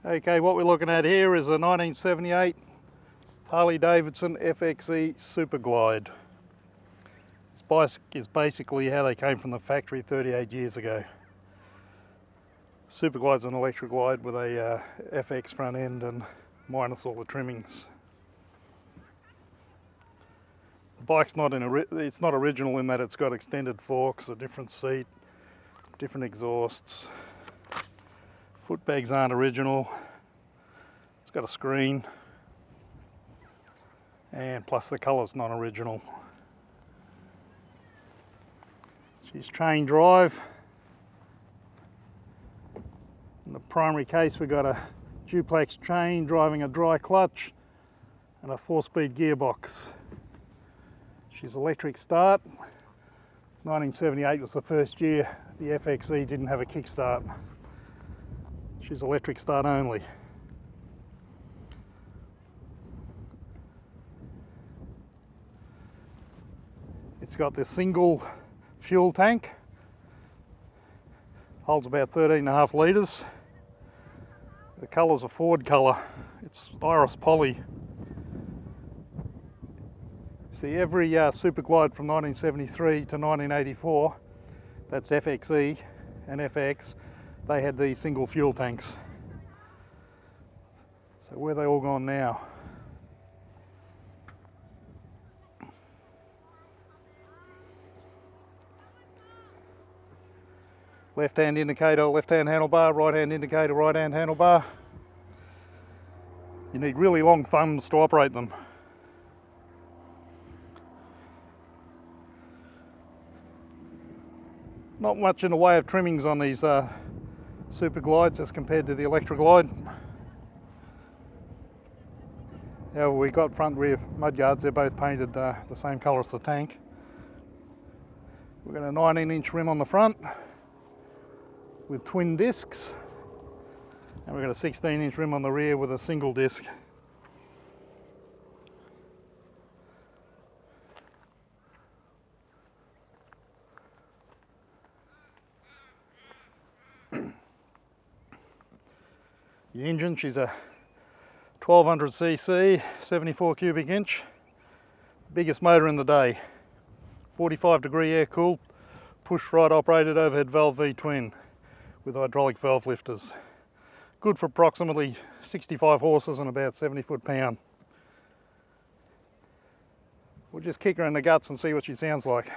Okay, what we're looking at here is a 1978 Harley FXE Super Glide. This bike is basically how they came from the factory 38 years ago. Super Glide's an electric glide with a FX front end and minus all the trimmings. The bike's not it's not original in that it's got extended forks, a different seat, different exhausts. Footbags aren't original. It's got a screen, and plus the colour's not original. She's chain drive. In the primary case we've got a duplex chain driving a dry clutch and a 4-speed gearbox. She's electric start. 1978 was the first year the FXE didn't have a kickstart. She's electric start only. It's got this single fuel tank, holds about 13.5 litres. The colour's a Ford colour, it's Iris Poly. See, every Super Glide from 1973 to 1984, that's FXE and FX, they had these single fuel tanks. So where are they all gone now? Left hand indicator, left hand handlebar, right hand indicator, right hand handlebar. You need really long thumbs to operate them. Not much in the way of trimmings on these Super Glides as compared to the electric glide. However, we got front and rear mudguards, they're both painted the same colour as the tank. We've got a 19-inch rim on the front with twin discs, and we've got a 16-inch rim on the rear with a single disc. The engine, she's a 1200cc, 74 cubic inch, biggest motor in the day, 45 degree air cooled, push rod operated overhead valve V-twin with hydraulic valve lifters. Good for approximately 65 horses and about 70 foot-pound. We'll just kick her in the guts and see what she sounds like.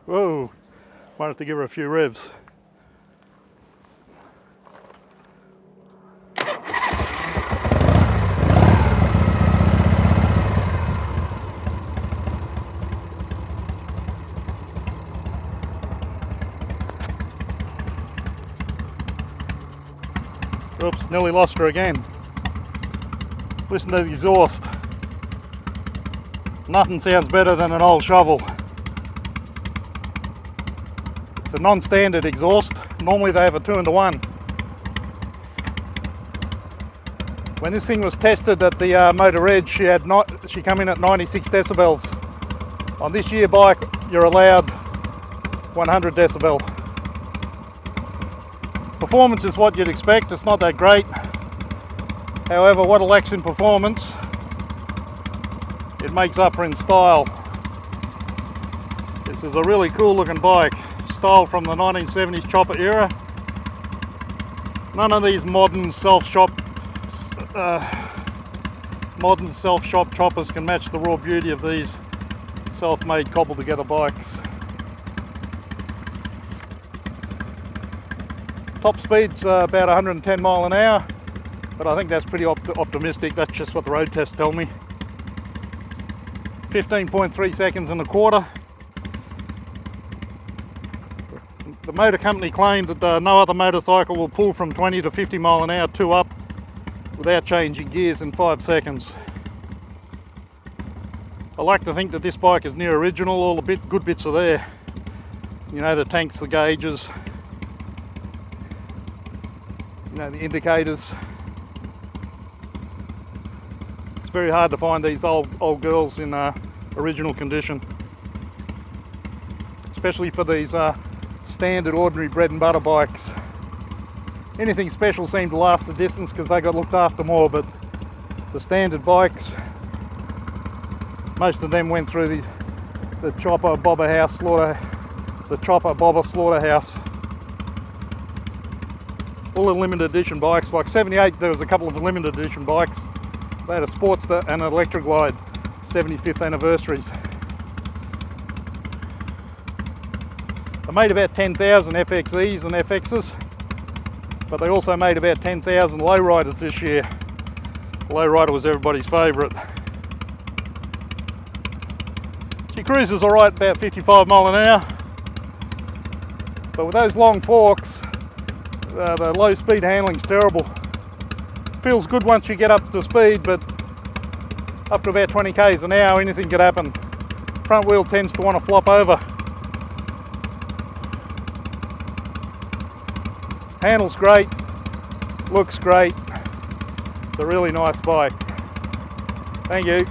Whoa, might have to give her a few revs. Oops, nearly lost her again. Listen to the exhaust. Nothing sounds better than an old shovel. It's a non-standard exhaust. Normally they have a 2-to-1. When this thing was tested at the Motor Edge, she come in at 96 decibels. On this year bike, you're allowed 100 decibel. Performance is what you'd expect. It's not that great. However, what it lacks in performance, it makes up for in style. This is a really cool looking bike. Style from the 1970s chopper era. None of these modern self-shop choppers can match the raw beauty of these self-made, cobbled together bikes. Top speed's about 110 mile an hour, but I think that's pretty optimistic. That's just what the road tests tell me. 15.3 seconds and a quarter. The motor company claimed that no other motorcycle will pull from 20 to 50 mile an hour 2 up without changing gears in 5 seconds. I like to think that this bike is near original. All the good bits are there. You know, the tanks, the gauges, you know, the indicators. It's very hard to find these old girls in original condition, especially for these standard ordinary bread and butter bikes. Anything special seemed to last the distance because they got looked after more, but the standard bikes, most of them went through the chopper bobber house slaughterhouse. All the limited edition bikes, like 78, there was a couple of limited edition bikes. They had a Sportster and an Electric Glide 75th anniversaries. They made about 10,000 FXEs and FXs, but they also made about 10,000 lowriders this year. The lowrider was everybody's favourite. She cruises alright, about 55 mile an hour, but with those long forks, the low speed handling's terrible. Feels good once you get up to speed, but up to about 20 k's an hour, anything could happen. Front wheel tends to want to flop over. Handles great, looks great. It's a really nice bike. Thank you.